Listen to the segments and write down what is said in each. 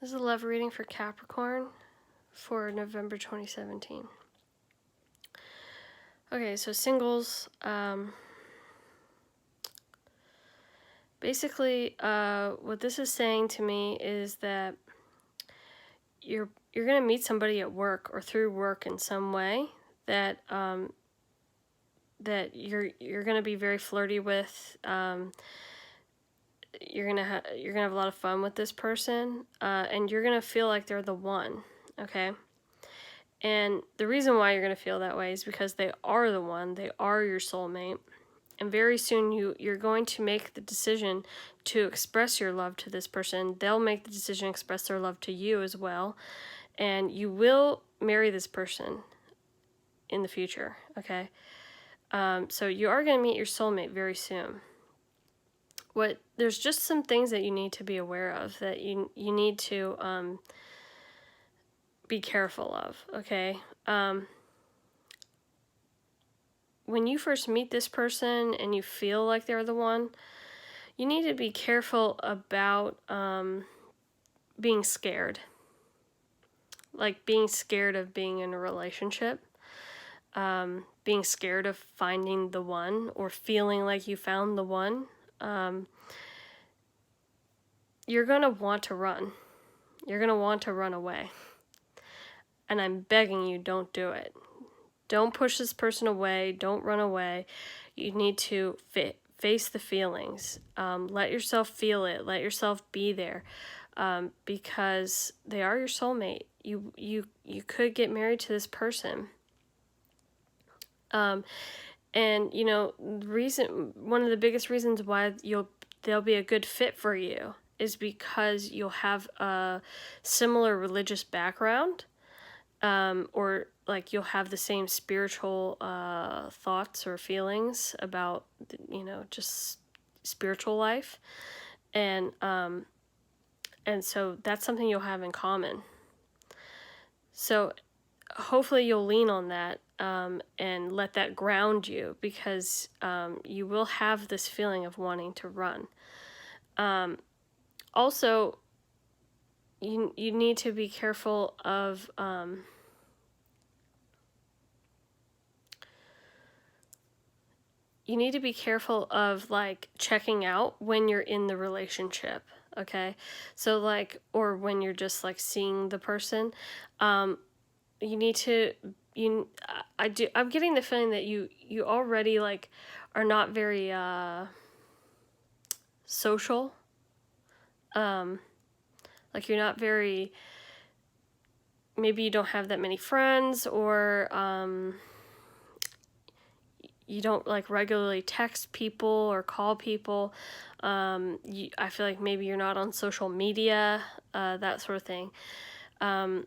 This is a love reading for Capricorn for November 2017. Okay, so singles. Basically, what this is saying to me is that you're gonna meet somebody at work or through work in some way that that you're gonna be very flirty with. You're gonna have a lot of fun with this person, and you're gonna feel like they're the one. Okay. And the reason why you're going to feel that way is because they are the one, they are your soulmate. And very soon you're going to make the decision to express your love to this person. They'll make the decision to express their love to you as well. And you will marry this person in the future, okay? So you are going to meet your soulmate very soon. There's just some things that you need to be aware of, that you need to be careful of, okay? When you first meet this person and you feel like they're the one, you need to be careful about being scared. Like being scared of being in a relationship, being scared of finding the one or feeling like you found the one. You're going to want to run. You're going to want to run away. And I'm begging you, don't do it. Don't push this person away. Don't run away. You need to face the feelings. Let yourself feel it. Let yourself be there, because they are your soulmate. You could get married to this person. And you know, one of the biggest reasons why they'll be a good fit for you is because you'll have a similar religious background. Or like you'll have the same spiritual thoughts or feelings about, you know, just spiritual life, and so that's something you'll have in common. So hopefully you'll lean on that and let that ground you, because you will have this feeling of wanting to run. Also, you need to be careful of like checking out when you're in the relationship, okay? So like, or when you're just like seeing the person, you need to, I'm getting the feeling that you already like are not very social. Like you're not very, maybe you don't have that many friends, or you don't like regularly text people or call people. I feel like maybe you're not on social media, that sort of thing. And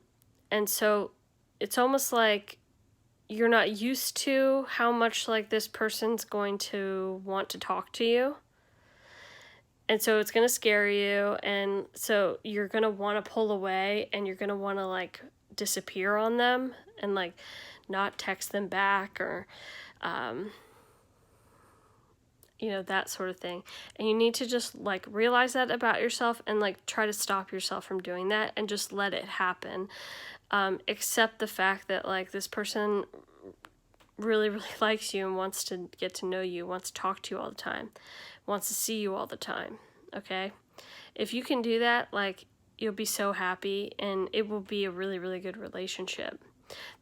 so it's almost like you're not used to how much like this person's going to want to talk to you. And so it's going to scare you. And so you're going to want to pull away, and you're going to want to like disappear on them and like not text them back, or you know, that sort of thing. And you need to just like realize that about yourself and like try to stop yourself from doing that and just let it happen. Accept the fact that like this person really, really likes you and wants to get to know you, wants to talk to you all the time, wants to see you all the time, okay? If you can do that, like, you'll be so happy, and it will be a really, really good relationship.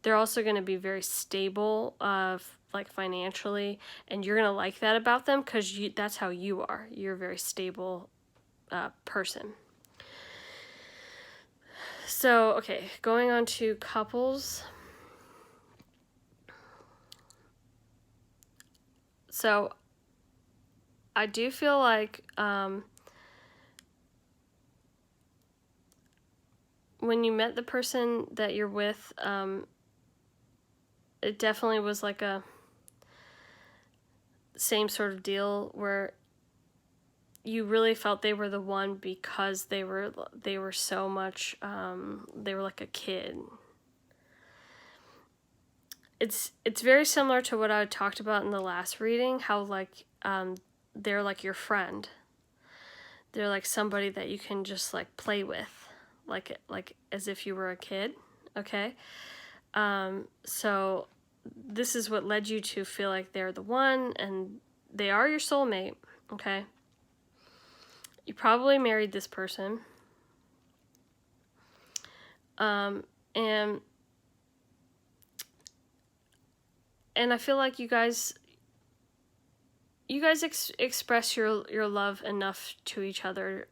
They're also going to be very stable, like financially, and you're going to like that about them, because that's how you are. You're a very stable person. So, okay, going on to couples. So, I do feel like when you met the person that you're with, it definitely was like a same sort of deal where you really felt they were the one, because they were so much, they were like a kid. It's very similar to what I talked about in the last reading, how like they're like your friend. They're like somebody that you can just like play with. like as if you were a kid, okay? So this is what led you to feel like they're the one, and they are your soulmate, okay? You probably married this person. And I feel like you guys express your love enough to each other.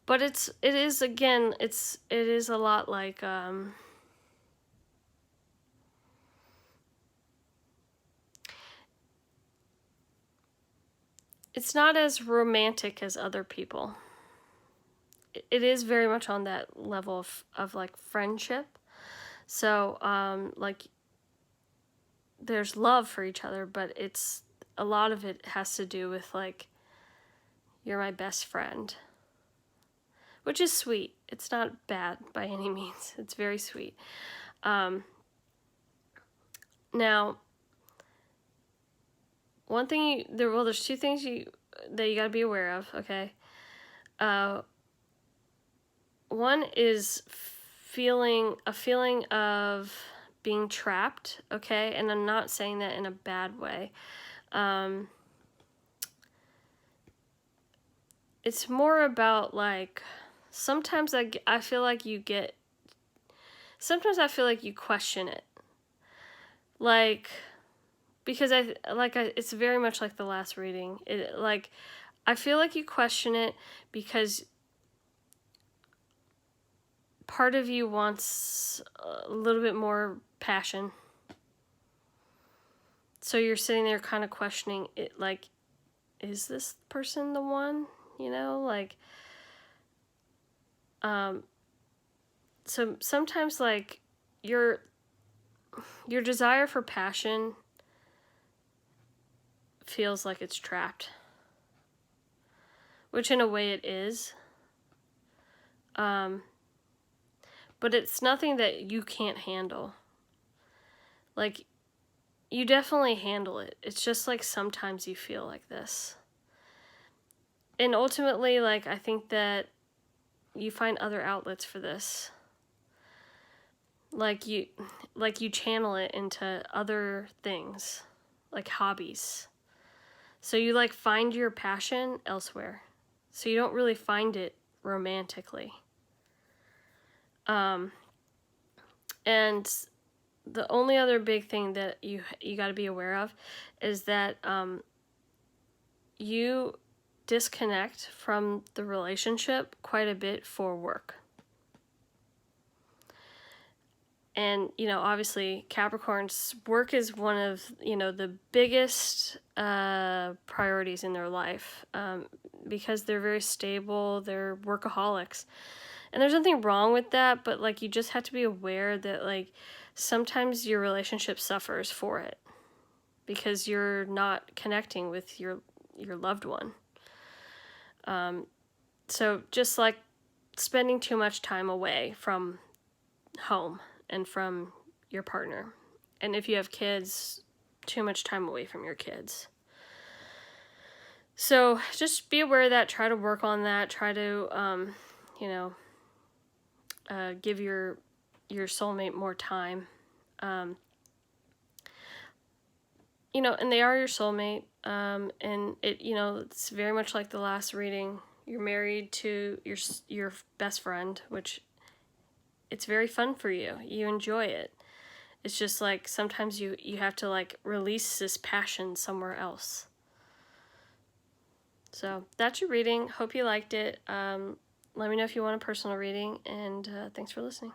But it is a lot like it's not as romantic as other people. It is very much on that level of like friendship. So like there's love for each other, but it's a lot of it has to do with like, you're my best friend, which is sweet. It's not bad by any means. It's very sweet. Now, one thing there's two things that you got to be aware of, okay? One is a feeling of being trapped, okay? And I'm not saying that in a bad way. It's more about like, sometimes I feel like you question it. Like, because it's very much like the last reading. I feel like you question it because part of you wants a little bit more passion. So you're sitting there kind of questioning it, like, is this person the one? You know, like, so sometimes like your desire for passion feels like it's trapped, which in a way it is. But it's nothing that you can't handle. Like, you definitely handle it. It's just like sometimes you feel like this. And ultimately, like, I think that you find other outlets for this. Like you channel it into other things, like hobbies. So you like find your passion elsewhere. So you don't really find it romantically. And the only other big thing that you got to be aware of is that you disconnect from the relationship quite a bit for work. And, you know, obviously Capricorn's work is one of, you know, the biggest priorities in their life, because they're very stable, they're workaholics. And there's nothing wrong with that, but like, you just have to be aware that like sometimes your relationship suffers for it because you're not connecting with your loved one. So just like spending too much time away from home and from your partner. And if you have kids, too much time away from your kids. So just be aware of that, try to work on that, try to, you know, give your soulmate more time. You know, and they are your soulmate, and it, you know, it's very much like the last reading. You're married to your best friend, which it's very fun for you. You enjoy it. It's just like sometimes you have to like release this passion somewhere else. So that's your reading. Hope you liked it. Let me know if you want a personal reading, and thanks for listening.